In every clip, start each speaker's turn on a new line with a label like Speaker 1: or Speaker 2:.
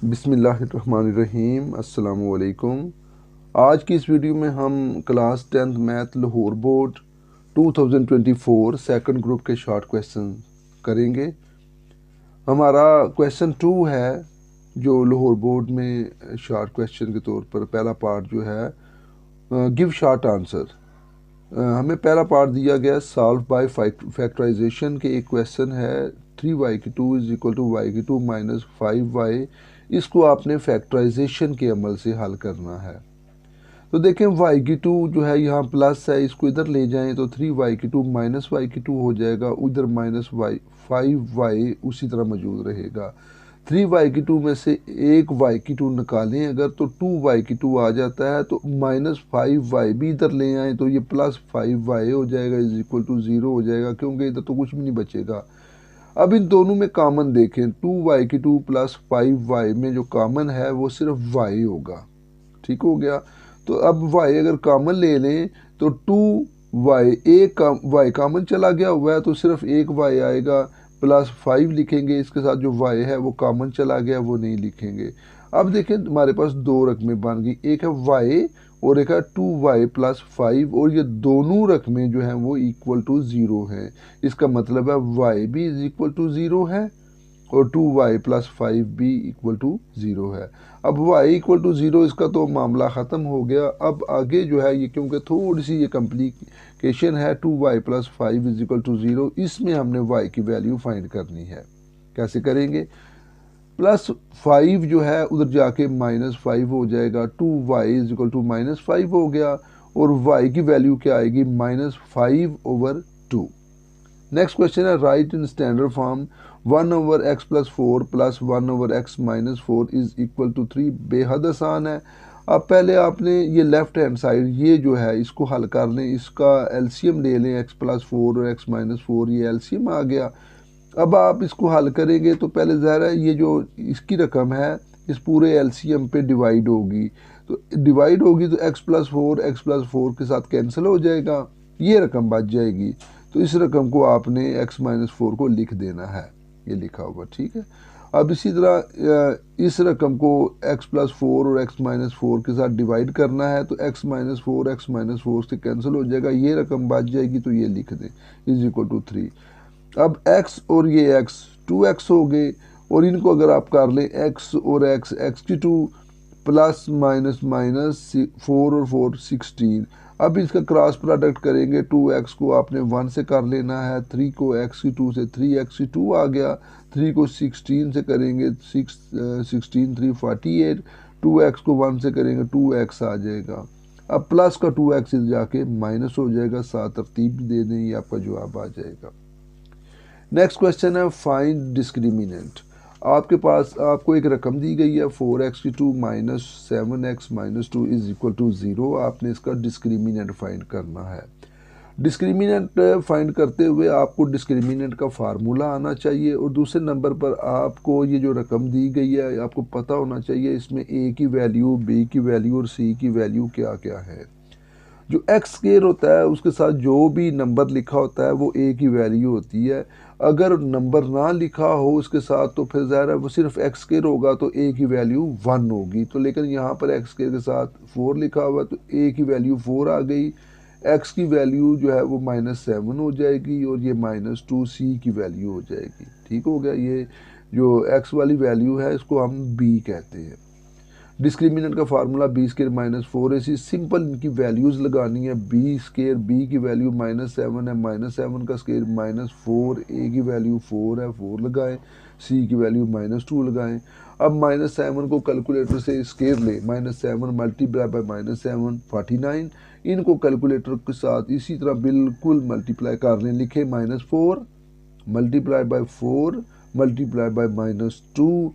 Speaker 1: बिस्मिल्लाहिर्रहमानिर्रहीम अस्सलामुअलैकुम। आज की इस वीडियो में हम class 10th math Lahore board 2024 second group के शॉर्ट क्वेश्चन करेंगे। हमारा क्वेश्चन 2 है जो लाहौर बोर्ड में शॉर्ट क्वेश्चन के तौर पर पहला पार्ट जो है गिव शॉर्ट आंसर। हमें पहला पार्ट दिया गया सॉल्व बाय फैक्टराइजेशन के एक क्वेश्चन है 3y2 is equal to y2 minus 5y। इसको आपने फैक्टराइजेशन के अमल से हल करना है। तो देखें y2 जो है यहाँ प्लस है, इसको इधर ले जाएं तो 3y2 माइनस y2 हो जाएगा, उधर माइनस y 5y उसी तरह मौजूद रहेगा। 3y2 में से एक y2 निकालें अगर तो 2y2 आ जाता है, तो माइनस 5y भी इधर ले आएँ तो ये प्लस 5y हो जाएगा इज इक्वल टू 0 हो जाएगा, क्योंकि इधर तो कुछ भी नहीं बचेगा। अब इन दोनों में कॉमन देखें, 2y2 प्लस 5y में जो कॉमन है वो सिर्फ y होगा। ठीक हो गया। तो अब y अगर कॉमन ले लें तो 2y एक y कॉमन चला गया हुआ है तो सिर्फ एक y आएगा, प्लस 5 लिखेंगे, इसके साथ जो y है वो कॉमन चला गया वो नहीं लिखेंगे। अब देखें हमारे पास दो रकमें बन गई, एक है y और एक है 2y प्लस 5, और ये दोनों रकमें जो हैं वो इक्वल टू 0 हैं। इसका मतलब है y भी इज इक्वल टू 0 है और 2y प्लस 5 भी इक्वल टू 0 है। अब y इक्वल टू 0 इसका तो मामला ख़त्म हो गया। अब आगे जो है ये क्योंकि थोड़ी सी ये कम्प्लिकेशन है, 2y plus 5 is equal to 0, इसमें हमने y की वैल्यू फाइंड करनी है। कैसे करेंगे? प्लस 5 जो है उधर जाके माइनस 5 हो जाएगा, 2y is equal to minus 5 हो गया, और y की वैल्यू क्या आएगी? माइनस 5/2। नेक्स्ट क्वेश्चन है write in standard form 1/x plus 4 plus 1/x minus 4 is equal to 3। बेहद आसान है। अब पहले आपने ये लेफ्ट हैंड साइड ये जो है इसको हल कर लें, इसका एलसीएम ले लें, x प्लस 4 और x माइनस 4, ये एलसीएम आ गया। अब आप इसको हल करेंगे तो पहले ज़ाहिर है ये जो इसकी रकम है इस पूरे एलसीएम पे डिवाइड होगी, तो डिवाइड होगी तो x प्लस 4 के साथ कैंसिल हो जाएगा, ये रकम बच जाएगी। तो इस रकम को आपने x माइनस 4 को लिख देना है, ये लिखा होगा। ठीक है। अब इसी तरह इस रकम को x प्लस 4 और x माइनस 4 के साथ डिवाइड करना है, तो x माइनस 4 से कैंसिल हो जाएगा, ये रकम बच जाएगी, तो ये लिख दें इज इक्वल टू 3। अब x और ये x 2x हो गए, और इनको अगर आप कर लें x और x की 2 प्लस माइनस माइनस 4 और 4 16। अब इसका क्रॉस प्रोडक्ट करेंगे, 2x को आपने 1 से कर लेना है, 3 को x की 2 से 3x की 2 आ गया, 3 को 16 से करेंगे 16 3 48, 2x को 1 से करेंगे 2x आ जाएगा। अब प्लस का 2x जाके माइनस हो जाएगा, साथ तरतीब दे दें, ये आपका जवाब आ जाएगा। नेक्स्ट क्वेश्चन है फाइंड डिस्क्रिमिनेंट। आपके पास आपको एक रकम दी गई है 4x की 2 minus 7x minus 2 is equal to 0। आपने इसका डिस्क्रिमिनेंट फाइंड करना है। डिस्क्रिमिनेंट फाइंड करते हुए आपको डिस्क्रिमिनेंट का फार्मूला आना चाहिए, और दूसरे नंबर पर आपको ये जो रकम दी गई है आपको पता होना चाहिए इसमें a की वैल्यू, b की वैल्यू और c की वैल्यू क्या क्या है। जो एक्स स्केयर होता है उसके साथ जो भी नंबर लिखा होता है वो ए की वैल्यू होती है। अगर नंबर ना लिखा हो उसके साथ तो फिर ज़ाहिर है वो सिर्फ एक्स स्केयर होगा, तो ए की वैल्यू 1 होगी। तो लेकिन यहाँ पर एक्स स्केयर के साथ 4 लिखा हुआ, तो ए की वैल्यू 4 आ गई, एक्स की वैल्यू जो है वो -7 हो जाएगी, और ये -2 सी की वैल्यू हो जाएगी। ठीक हो गया। ये जो एक्स वाली वैल्यू है इसको हम बी कहते हैं। डिस्क्रिमिनेंट का formula B square minus 4ac। Simple इनकी वैल्यूज़ लगानी है। बी स्केयर, बी की वैल्यू -7 है, -7 का स्केयर -4, ए की वैल्यू 4 है, 4 लगाएं, सी की वैल्यू -2 लगाएं। अब -7 को कैलकुलेटर से स्केयर ले, -7 मल्टीप्लाई बाय -7 49। इनको कैलकुलेटर के साथ इसी तरह बिल्कुल मल्टीप्लाई कर लें, लिखे -4 multiply by 4 multiply by -2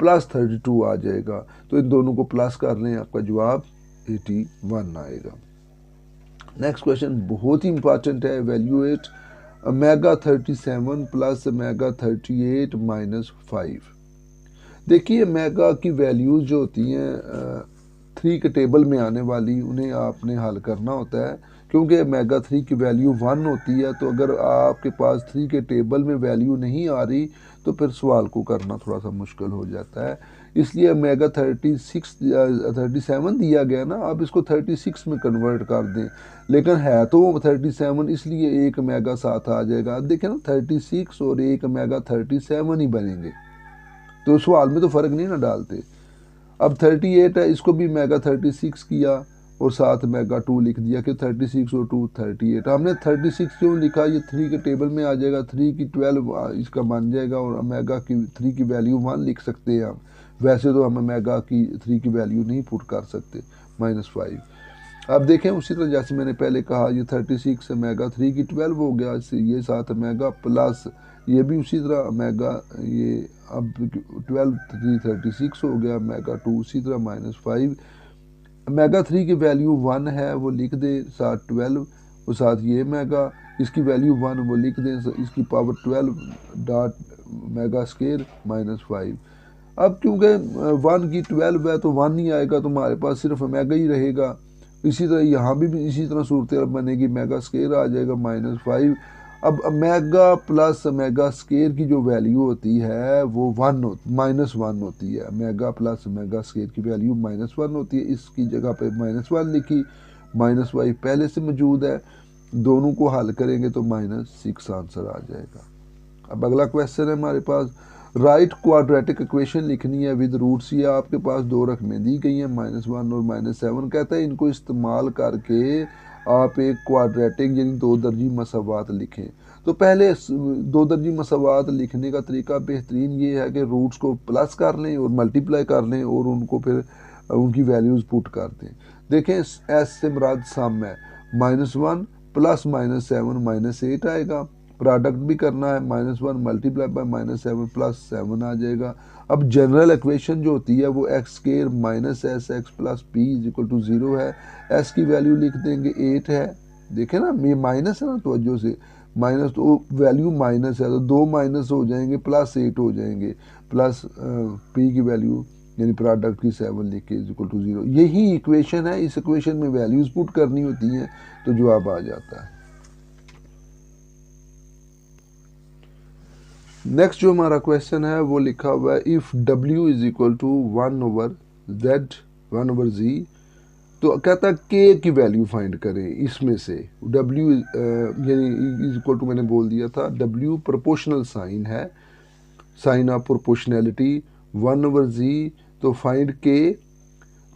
Speaker 1: plus 32 आ जाएगा। तो इन दोनों को प्लस कर लें, आपका जवाब 81 आएगा। नेक्स्ट क्वेश्चन बहुत ही इंपॉर्टेंट है, evaluate omega 37 plus omega 38 minus 5। देखिए ओमेगा की वैल्यूज जो होती हैं 3 के टेबल में आने वाली, उन्हें आपने हल करना होता है। क्योंकि ओमेगा 3 की वैल्यू 1 होती है, तो अगर आपके पास 3 के टेबल में वैल्यू नहीं आ रही तो फिर सवाल को करना थोड़ा सा मुश्किल हो जाता है। इसलिए ओमेगा 37 दिया गया ना, आप इसको 36 में कन्वर्ट कर दें, लेकिन है तो 37, इसलिए एक ओमेगा साथ आ जाएगा। अब देखें ना, 36 और एक ओमेगा 37 ही बनेंगे, तो सवाल में तो फ़र्क नहीं ना डालते। अब 38 है, इसको भी ओमेगा 36 किया और साथ ओमेगा 2 लिख दिया कि 36 और 2 38। हमने 36 क्यों लिखा, ये 3 के टेबल में आ जाएगा, 3 की 12 इसका बन जाएगा, और ओमेगा की 3 की वैल्यू 1 लिख सकते हैं हम। वैसे तो हम ओमेगा की 3 की वैल्यू नहीं पुट कर सकते, -5। अब देखें उसी तरह जैसे मैंने पहले कहा, ये 36 ओमेगा 3 की 12 हो गया, ये साथ ओमेगा प्लस ये भी उसी तरह ओमेगा, ये अब 12 3 36 हो गया, ओमेगा 2 उसी तरह -5। ओमेगा 3 की वैल्यू 1 है, वो लिख दें, साथ 12 और साथ ये ओमेगा, इसकी वैल्यू 1 वो लिख दें, इसकी पावर 12 डॉट ओमेगा स्क्वायर -5। अब क्योंकि 1 की 12 है तो 1 ही आएगा, तो हमारे पास सिर्फ ओमेगा ही रहेगा। इसी तरह यहाँ भी इसी तरह सूरत बनेगी, ओमेगा स्क्वायर आ जाएगा -5। अब ओमेगा प्लस ओमेगा स्क्वायर की जो वैल्यू होती है वो -1 होती है। ओमेगा प्लस ओमेगा स्क्वायर की वैल्यू -1 होती है, इसकी जगह पे -1 लिखी, -5 पहले से मौजूद है, दोनों को हल करेंगे तो -6 आंसर आ जाएगा। अब अगला क्वेश्चन है हमारे पास, राइट क्वाड्रेटिक इक्वेशन लिखनी है विद रूट्स। ये आपके पास दो रकमें दी गई हैं, -1 और -7। कहता है इनको इस्तेमाल करके आप एक क्वाड्रेटिक यानी दो दर्जी मसावात लिखें। तो पहले दो दर्जी मसावात लिखने का तरीका बेहतरीन ये है कि रूट्स को प्लस कर लें और मल्टीप्लाई कर लें और उनको फिर उनकी वैल्यूज़ पुट कर दें। देखें एस से मुराद सम है, -1 प्लस -7 -8 आएगा। प्रोडक्ट भी करना है, -1 मल्टीप्लाई बाय -7 प्लस 7 आ जाएगा। अब जनरल इक्वेशन जो होती है वो x square minus S x plus P is equal to 0 है। एस की वैल्यू लिख देंगे 8 है। देखें ना, ये माइनस है ना, तवज्जो से, माइनस तो वैल्यू माइनस है तो दो माइनस हो जाएंगे, +8 हो जाएंगे, प्लस पी की वैल्यू यानी प्रोडक्ट की 7 लिख के इज इक्वल टू 0। यही इक्वेशन है, इस इक्वेशन में वैल्यूज पुट करनी होती हैं तो जवाब आ जाता है। नेक्स्ट जो हमारा क्वेश्चन है वो लिखा हुआ है, if W is equal to 1/z 1/z, तो कहता है के की वैल्यू फाइंड करें इसमें से। W यानी इज इक्वल टू मैंने बोल दिया था, W प्रोपोर्शनल साइन है, साइन ऑफ प्रोपोर्शनैलिटी, 1/z, तो फाइंड के।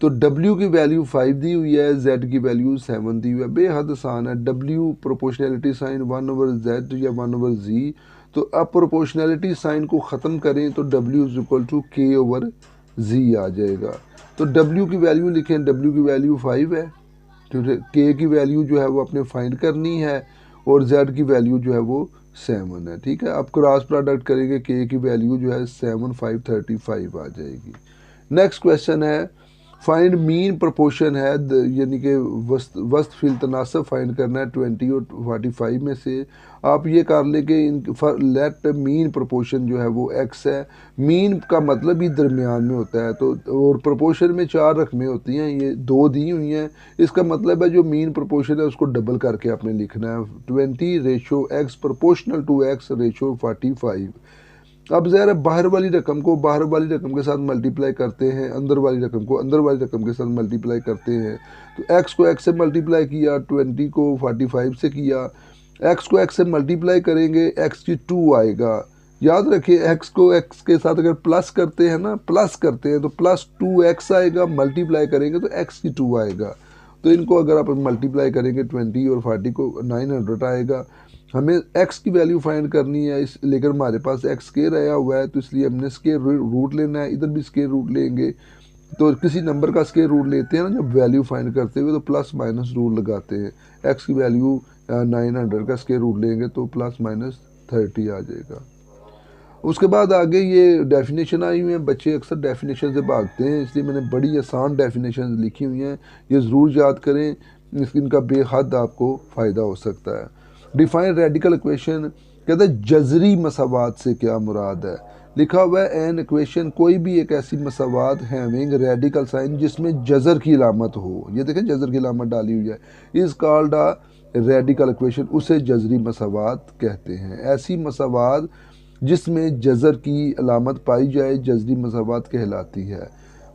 Speaker 1: तो W की वैल्यू 5 दी हुई है, Z की वैल्यू 7 दी हुई है, बेहद आसान है। W प्रोपोर्शनैलिटी साइन 1/z या 1/z, तो अब प्रोपोर्शनैलिटी साइन को ख़त्म करें तो W is equal to K/Z आ जाएगा। तो W की वैल्यू लिखें, W की वैल्यू 5 है, क्योंकि K की वैल्यू जो है वो अपने फाइंड करनी है और Z की वैल्यू जो है वो 7 है। ठीक है, अब क्रॉस प्रोडक्ट करेंगे, K की वैल्यू जो है 7 5 35 आ जाएगी। नेक्स्ट क्वेश्चन है, फाइंड मीन प्रोपोर्शन है, यानी कि वस्त फिल तनासब फाइंड करना है 20 और 45 में से। आप ये कर ले कि लेट मीन प्रोपोर्शन जो है वो x है। मीन का मतलब ही दरमियान में होता है, तो और प्रोपोर्शन में 4 रकमें होती हैं, ये 2 दी हुई हैं। इसका मतलब है जो मीन प्रोपोर्शन है उसको डबल करके आपने लिखना है, 20/x प्रोपोर्शनल टू x 45। अब ज़रा बाहर वाली रकम को बाहर वाली रकम के साथ मल्टीप्लाई करते हैं, अंदर वाली रकम को अंदर वाली रकम के साथ मल्टीप्लाई करते हैं। तो x को x से मल्टीप्लाई किया, 20 को 45 से किया, x को x से मल्टीप्लाई करेंगे, x की 2 आएगा। याद रखिए x को x के साथ अगर प्लस करते हैं ना, प्लस करते हैं तो +2x आएगा, मल्टीप्लाई करेंगे तो x की 2 आएगा। तो इनको अगर आप मल्टीप्लाई करेंगे 20 और 40 को 900 आएगा। हमें x की वैल्यू फाइंड करनी है, इस लेकर हमारे पास x स्क्वायर आया हुआ है, तो इसलिए हमने स्क्वायर रूट लेना है, इधर भी स्क्वायर रूट लेंगे। तो किसी नंबर का स्क्वायर रूट लेते हैं ना जब वैल्यू फाइंड करते हुए, तो प्लस माइनस रूल लगाते हैं। x की वैल्यू 900 का स्क्वायर रूट लेंगे तो +-30 आ जाएगा। उसके बाद आगे ये डेफिनेशन आई हुई है, बच्चे अक्सर डेफिनेशन से भागते हैं, इसलिए मैंने बड़ी आसान डेफिनेशन लिखी हुई हैं, ये ज़रूर याद करें, इनका बेहद आपको फ़ायदा हो सकता है। डिफाइन रेडिकल इक्वेशन, कहते हैं जजरी मसावात से क्या मुराद है। लिखा हुआ है एन इक्वेशन, कोई भी एक ऐसी मसावात हैविंग रेडिकल साइन जिसमें जज़र की अलामत हो, ये देखें जज़र की अलामत डाली हुई है, is called a radical equation, उसे जज़री मसावात कहते हैं। ऐसी मसावात जिसमें जज़र की अलामत पाई जाए जज़री मसावात कहलाती है।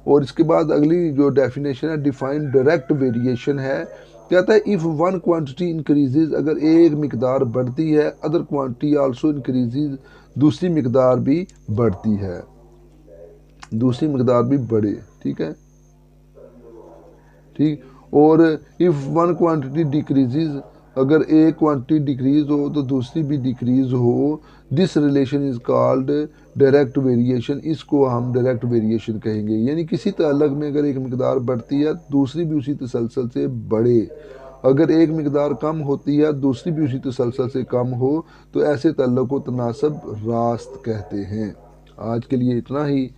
Speaker 1: और इसके बाद अगली जो डेफिनेशन है डिफाइन डायरेक्ट वेरिएशन है, कहता है इफ़ वन क्वांटिटी इंक्रीजेज, अगर एक मिकदार बढ़ती है, अदर क्वांटिटी आल्सो इंक्रीजेज, दूसरी मिकदार भी बढ़ती है, दूसरी मिकदार भी बढ़े, ठीक है, ठीक। और इफ़ वन क्वांटिटी डिक्रीजेज, अगर एक क्वांटिटी डिक्रीज हो तो दूसरी भी डिक्रीज हो, this relation is called direct variation, इसको हम डायरेक्ट वेरिएशन कहेंगे। यानी किसी ताल्लुक में अगर एक मिकदार बढ़ती है दूसरी भी उसी तसलसल से बढ़े, अगर एक मिकदार कम होती है दूसरी भी उसी तसलसल से कम हो, तो ऐसे ताल्लुक को तनासब रास्त कहते हैं। आज के लिए इतना ही।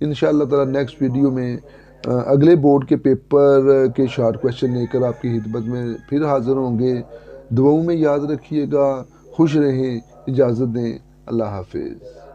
Speaker 1: इंशाअल्लाह ताला नेक्स्ट वीडियो में अगले बोर्ड के पेपर के शॉर्ट क्वेश्चन लेकर आपकी खिदमत में फिर हाज़िर होंगे। दुआओं में याद रखिएगा, खुश रहें, इजाज़त दें, अल्लाह हाफिज़।